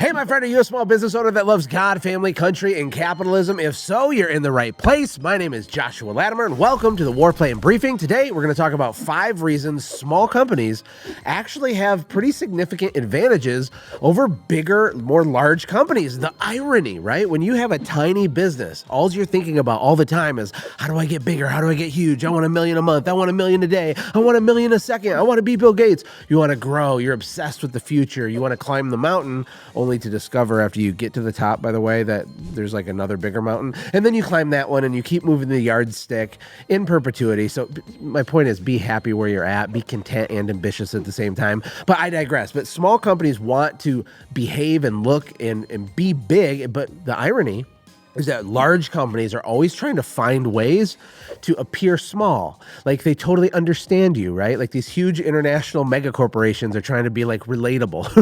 Hey, my friend, are you a small business owner that loves God, family, country, and capitalism? If so, you're in the right place. My name is Joshua Latimer, and welcome to the War Plan Briefing. Today, we're going to talk about 5 reasons small companies actually have pretty significant advantages over bigger, more large companies. The irony, right? When you have a tiny business, all you're thinking about all the time is, how do I get bigger? How do I get huge? I want $1 million a month. I want $1 million a day. I want $1 million a second. I want to be Bill Gates. You want to grow. You're obsessed with the future. You want to climb the mountain, only to discover after you get to the top, by the way, that there's like another bigger mountain. And then you climb that one and you keep moving the yardstick in perpetuity. So my point is, be happy where you're at, be content and ambitious at the same time. But I digress. But small companies want to behave and look and be big. But the irony is that large companies are always trying to find ways to appear small. Like they totally understand you, right? Like these huge international mega corporations are trying to be like relatable.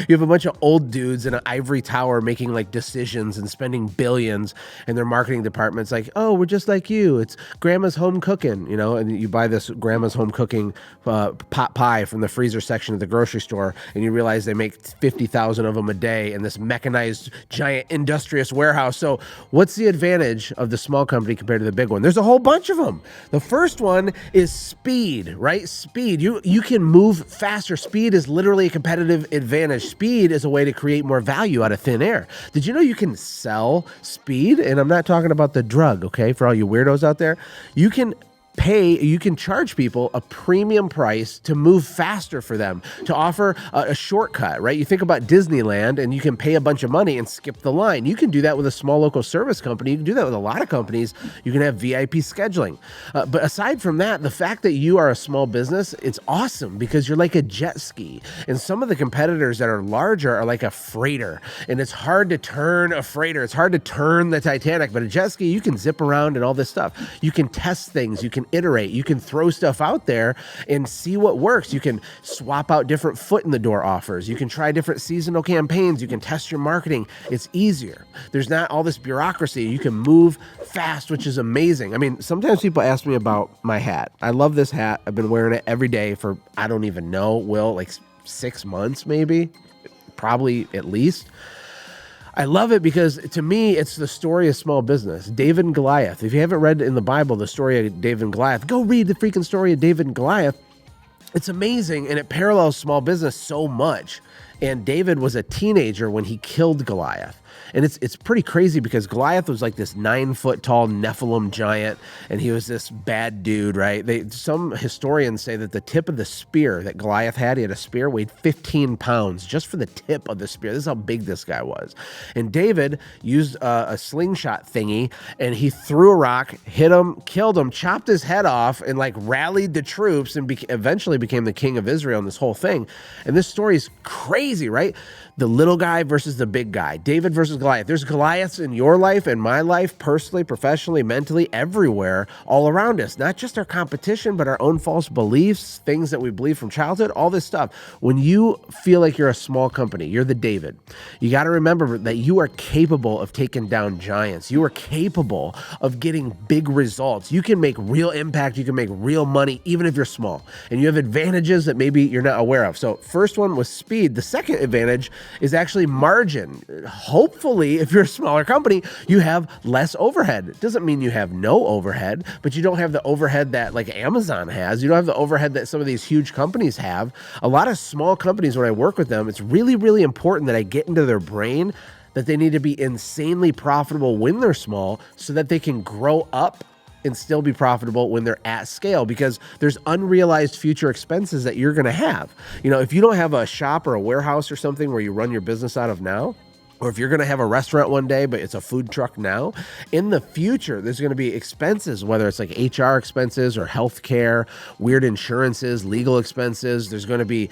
You have a bunch of old dudes in an ivory tower making like decisions and spending billions, and their marketing department's like, oh, we're just like you. It's grandma's home cooking, you know, and you buy this grandma's home cooking pot pie from the freezer section of the grocery store, and you realize they make 50,000 of them a day in this mechanized, giant, industrious warehouse. So what's the advantage of the small company compared to the big one? There's a whole bunch of them. The first one is speed, right? Speed. You can move faster. Speed is literally a competitive advantage. Speed is a way to create more value out of thin air. Did you know you can sell speed? And I'm not talking about the drug, okay? For all you weirdos out there, you can charge people a premium price to move faster for them, to offer a shortcut, right? You think about Disneyland and you can pay a bunch of money and skip the line. You can do that with a small local service company. You can do that with a lot of companies. You can have VIP scheduling. But aside from that, the fact that you are a small business, it's awesome because you're like a jet ski. And some of the competitors that are larger are like a freighter. And it's hard to turn a freighter. It's hard to turn the Titanic. But a jet ski, you can zip around and all this stuff. You can test things. You can iterate. You can throw stuff out there and see what works. You can swap out different foot in the door offers. You can try different seasonal campaigns. You can test your marketing. It's easier. There's not all this bureaucracy. You can move fast, which is amazing. I mean, sometimes people ask me about my hat. I love this hat. I've been wearing it every day for, I don't even know, like 6 months, maybe, probably at least. I love it because, to me, it's the story of small business. David and Goliath. If you haven't read in the Bible the story of David and Goliath, go read the freaking story of David and Goliath. It's amazing, and it parallels small business so much. And David was a teenager when he killed Goliath. And it's pretty crazy because Goliath was like this 9-foot tall Nephilim giant, and he was this bad dude, right? Some historians say that the tip of the spear that Goliath had, he had a spear, weighed 15 pounds just for the tip of the spear. This is how big this guy was. And David used a slingshot thingy, and he threw a rock, hit him, killed him, chopped his head off, and like rallied the troops, and eventually became the king of Israel in this whole thing. And this story is crazy, right? The little guy versus the big guy. David versus Goliath. There's Goliaths in your life and my life, personally, professionally, mentally, everywhere, all around us. Not just our competition, but our own false beliefs, things that we believe from childhood, all this stuff. When you feel like you're a small company, you're the David, you got to remember that you are capable of taking down giants. You are capable of getting big results. You can make real impact. You can make real money, even if you're small. And you have advantages that maybe you're not aware of. So first one was speed. The second advantage is actually margin. Hopefully, if you're a smaller company, you have less overhead. It doesn't mean you have no overhead, but you don't have the overhead that like Amazon has. You don't have the overhead that some of these huge companies have. A lot of small companies, when I work with them, it's really, really important that I get into their brain that they need to be insanely profitable when they're small so that they can grow up and still be profitable when they're at scale, because there's unrealized future expenses that you're going to have. You know, if you don't have a shop or a warehouse or something where you run your business out of now, or if you're going to have a restaurant one day, but it's a food truck now, in the future, there's going to be expenses, whether it's like HR expenses or healthcare, weird insurances, legal expenses. There's going to be,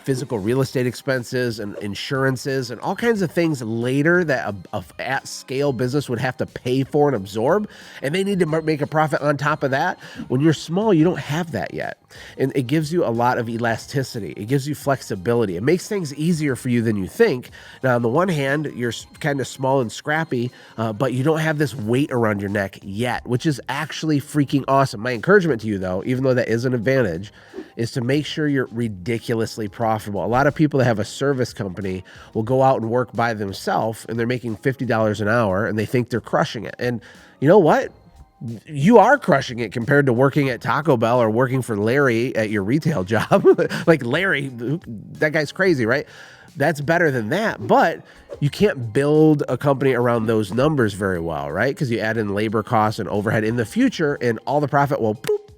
physical real estate expenses and insurances and all kinds of things later that a at scale business would have to pay for and absorb. And they need to make a profit on top of that. When you're small, you don't have that yet. And it gives you a lot of elasticity. It gives you flexibility. It makes things easier for you than you think. Now, on the one hand, and you're kind of small and scrappy, but you don't have this weight around your neck yet, which is actually freaking awesome. My encouragement to you, though, even though that is an advantage, is to make sure you're ridiculously profitable. A lot of people that have a service company will go out and work by themselves, and they're making $50 an hour, and they think they're crushing it. And you know what? You are crushing it compared to working at Taco Bell or working for Larry at your retail job. Like Larry, that guy's crazy, right? That's better than that, but you can't build a company around those numbers very well, right? Because you add in labor costs and overhead in the future, and all the profit will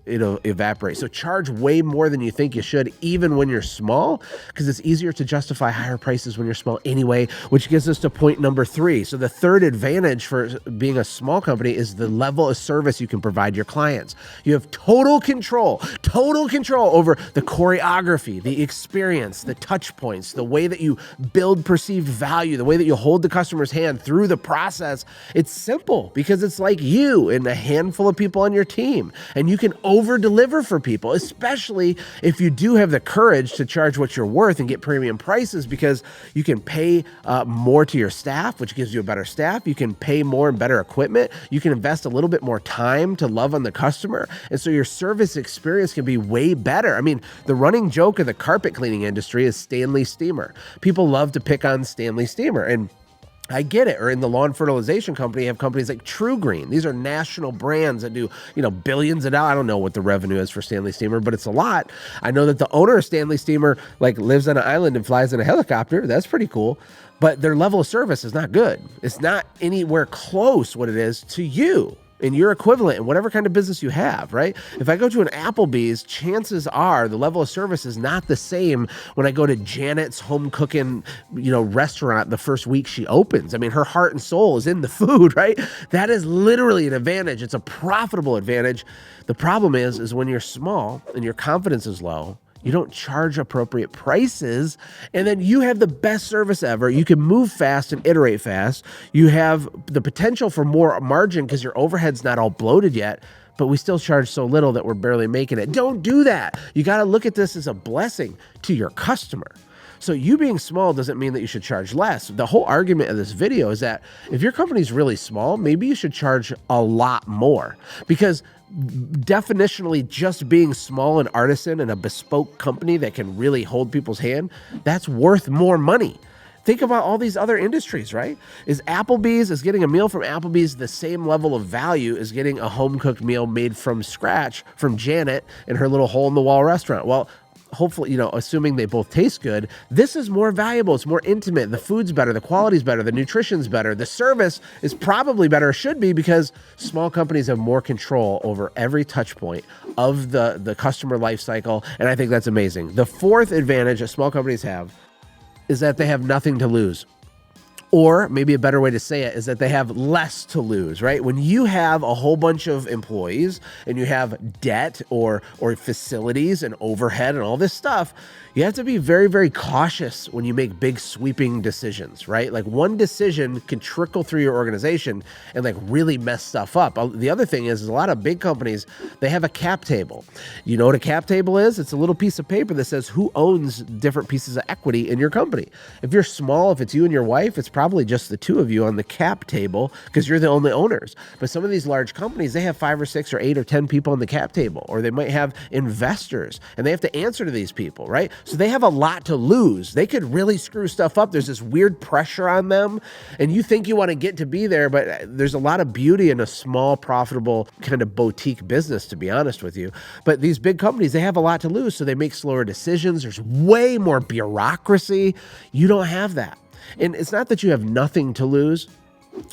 it'll evaporate. So charge way more than you think you should, even when you're small, because it's easier to justify higher prices when you're small anyway, which gets us to point number 3. So the third advantage for being a small company is the level of service you can provide your clients. You have total control over the choreography, the experience, the touch points, the way that you build perceived value, the way that you hold the customer's hand through the process. It's simple because it's like you and a handful of people on your team, and you can over deliver for people, especially if you do have the courage to charge what you're worth and get premium prices, because you can pay more to your staff, which gives you a better staff. You can pay more and better equipment. You can invest a little bit more time to love on the customer. And so your service experience can be way better. I mean, the running joke of the carpet cleaning industry is Stanley Steamer. People love to pick on Stanley Steamer, and I get it. Or in the lawn fertilization company, you have companies like True Green. These are national brands that do, billions of dollars. I don't know what the revenue is for Stanley Steamer, but it's a lot. I know that the owner of Stanley Steamer lives on an island and flies in a helicopter. That's pretty cool. But their level of service is not good. It's not anywhere close what it is to you and your equivalent in whatever kind of business you have, right? If I go to an Applebee's, chances are the level of service is not the same when I go to Janet's home cooking, restaurant the first week she opens. I mean, her heart and soul is in the food, right? That is literally an advantage. It's a profitable advantage. The problem is when you're small and your confidence is low, you don't charge appropriate prices, and then you have the best service ever. You can move fast and iterate fast. You have the potential for more margin because your overhead's not all bloated yet, but we still charge so little that we're barely making it. Don't do that. You got to look at this as a blessing to your customer. So you being small doesn't mean that you should charge less. The whole argument of this video is that if your company's really small, maybe you should charge a lot more, because definitionally just being small and artisan and a bespoke company that can really hold people's hand, that's worth more money. Think about all these other industries, right? Is getting a meal from Applebee's the same level of value as getting a home-cooked meal made from scratch from Janet in her little hole-in-the-wall restaurant? Well, hopefully, assuming they both taste good, this is more valuable. It's more intimate. The food's better. The quality's better. The nutrition's better. The service is probably better, or should be, because small companies have more control over every touch point of the customer life cycle. And I think that's amazing. The fourth advantage that small companies have is that they have nothing to lose. Or maybe a better way to say it is that they have less to lose, right? When you have a whole bunch of employees and you have debt or facilities and overhead and all this stuff, you have to be very, very cautious when you make big sweeping decisions, right? Like one decision can trickle through your organization and really mess stuff up. The other thing is a lot of big companies, they have a cap table. You know what a cap table is? It's a little piece of paper that says who owns different pieces of equity in your company. If you're small, if it's you and your wife, it's probably just the two of you on the cap table because you're the only owners. But some of these large companies, they have 5 or 6 or 8 or 10 people on the cap table, or they might have investors and they have to answer to these people, right? So they have a lot to lose. They could really screw stuff up. There's this weird pressure on them, and you think you want to get to be there, but there's a lot of beauty in a small, profitable kind of boutique business, to be honest with you. But these big companies, they have a lot to lose, so they make slower decisions. There's way more bureaucracy. You don't have that. And it's not that you have nothing to lose,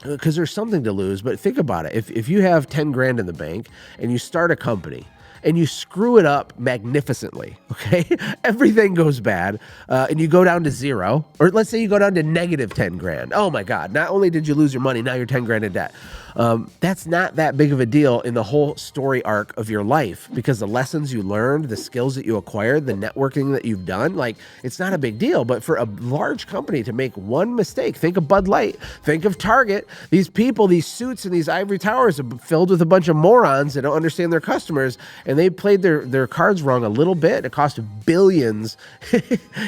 because there's something to lose, but think about it. If you have 10 grand in the bank and you start a company and you screw it up magnificently, okay? Everything goes bad, and you go down to zero, or let's say you go down to negative 10 grand. Oh my God, not only did you lose your money, now you're 10 grand in debt. That's not that big of a deal in the whole story arc of your life, because the lessons you learned, the skills that you acquired, the networking that you've done, like, it's not a big deal. But for a large company to make one mistake, think of Bud Light, think of Target, these people, these suits and these ivory towers are filled with a bunch of morons that don't understand their customers, and they played their cards wrong a little bit. It cost billions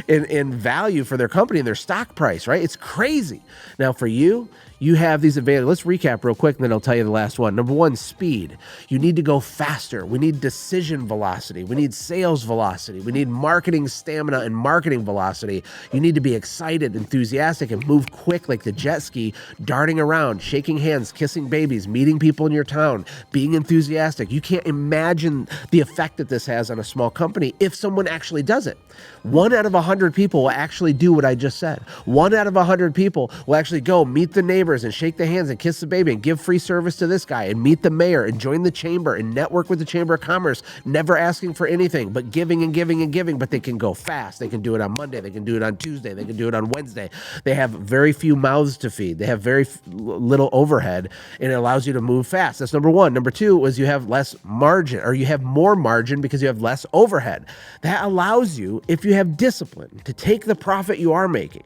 in value for their company and their stock price, right? It's crazy. Now for you, you have these advantages. Let's recap real quick, and then I'll tell you the last one. Number one, speed. You need to go faster. We need decision velocity. We need sales velocity. We need marketing stamina and marketing velocity. You need to be excited, enthusiastic, and move quick like the jet ski, darting around, shaking hands, kissing babies, meeting people in your town, being enthusiastic. You can't imagine the effect that this has on a small company if someone actually does it. 1 out of 100 people will actually do what I just said. 1 out of 100 people will actually go meet the neighbors and shake the hands and kiss the baby and give free service to this guy and meet the mayor and join the chamber and network with the Chamber of Commerce, never asking for anything, but giving and giving and giving. But they can go fast. They can do it on Monday. They can do it on Tuesday. They can do it on Wednesday. They have very few mouths to feed. They have very little overhead, and it allows you to move fast. That's number one. Number two is you have less margin, or you have more margin because you have less overhead. That allows you, if you have discipline, to take the profit you are making,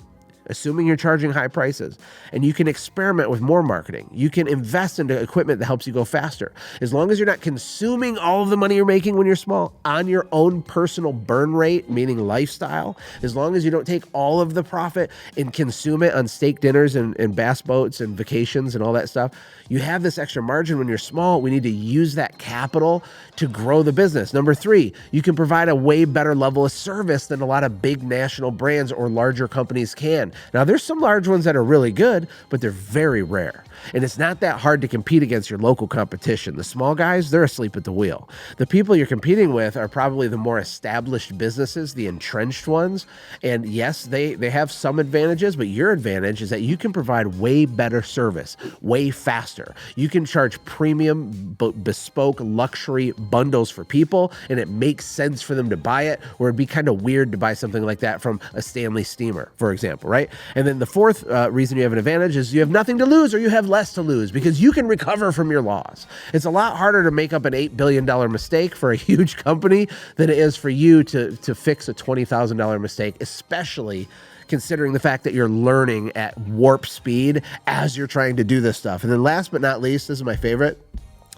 assuming you're charging high prices, and you can experiment with more marketing. You can invest into equipment that helps you go faster. As long as you're not consuming all of the money you're making when you're small on your own personal burn rate, meaning lifestyle, as long as you don't take all of the profit and consume it on steak dinners and bass boats and vacations and all that stuff, you have this extra margin when you're small. We need to use that capital to grow the business. Number three, you can provide a way better level of service than a lot of big national brands or larger companies can. Now, there's some large ones that are really good, but they're very rare. And it's not that hard to compete against your local competition. The small guys, they're asleep at the wheel. The people you're competing with are probably the more established businesses, the entrenched ones. And yes, they have some advantages, but your advantage is that you can provide way better service, way faster. You can charge premium, bespoke luxury bundles for people, and it makes sense for them to buy it, or it'd be kind of weird to buy something like that from a Stanley steamer, for example, right? And then the fourth reason you have an advantage is you have nothing to lose, or you have less to lose, because you can recover from your loss. It's a lot harder to make up an $8 billion mistake for a huge company than it is for you to fix a $20,000 mistake, especially considering the fact that you're learning at warp speed as you're trying to do this stuff. And then last but not least, this is my favorite.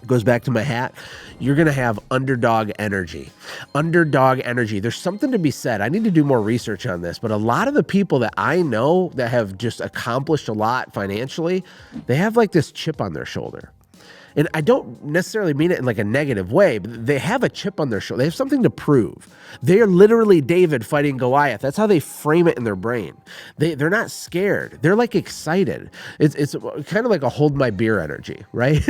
It goes back to my hat. You're going to have underdog energy. Underdog energy. There's something to be said. I need to do more research on this, but a lot of the people that I know that have just accomplished a lot financially, they have like this chip on their shoulder. And I don't necessarily mean it in like a negative way, but they have a chip on their shoulder. They have something to prove. They are literally David fighting Goliath. That's how they frame it in their brain. They're not scared. They're like excited. It's kind of like a hold my beer energy, right?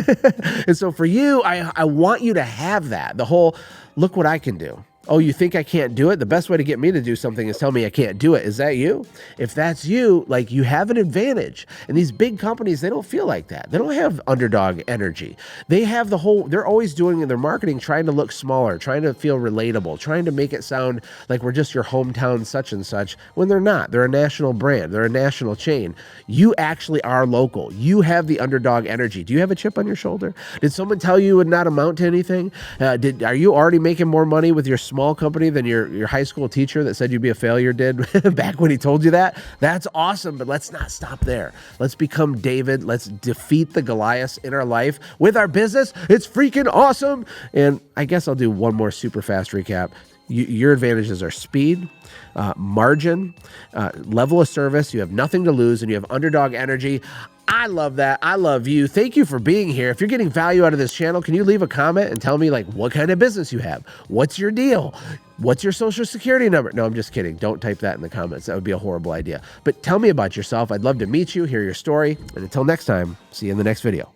And so for you, I want you to have that. The whole, look what I can do. Oh, you think I can't do it? The best way to get me to do something is tell me I can't do it. Is that you? If that's you, like, you have an advantage. And these big companies, they don't feel like that. They don't have underdog energy. They have they're always doing in their marketing, trying to look smaller, trying to feel relatable, trying to make it sound like we're just your hometown such and such, when they're not. They're a national brand. They're a national chain. You actually are local. You have the underdog energy. Do you have a chip on your shoulder? Did someone tell you it would not amount to anything? Are you already making more money with your small company than your high school teacher that said you'd be a failure did back when he told you that? That's awesome, but let's not stop there. Let's become David. Let's defeat the Goliaths in our life with our business. It's freaking awesome. And I guess I'll do one more super fast recap. Your advantages are speed, margin, level of service. You have nothing to lose, and you have underdog energy. I love that. I love you. Thank you for being here. If you're getting value out of this channel, can you leave a comment and tell me like what kind of business you have? What's your deal? What's your social security number? No, I'm just kidding. Don't type that in the comments. That would be a horrible idea. But tell me about yourself. I'd love to meet you, hear your story. And until next time, see you in the next video.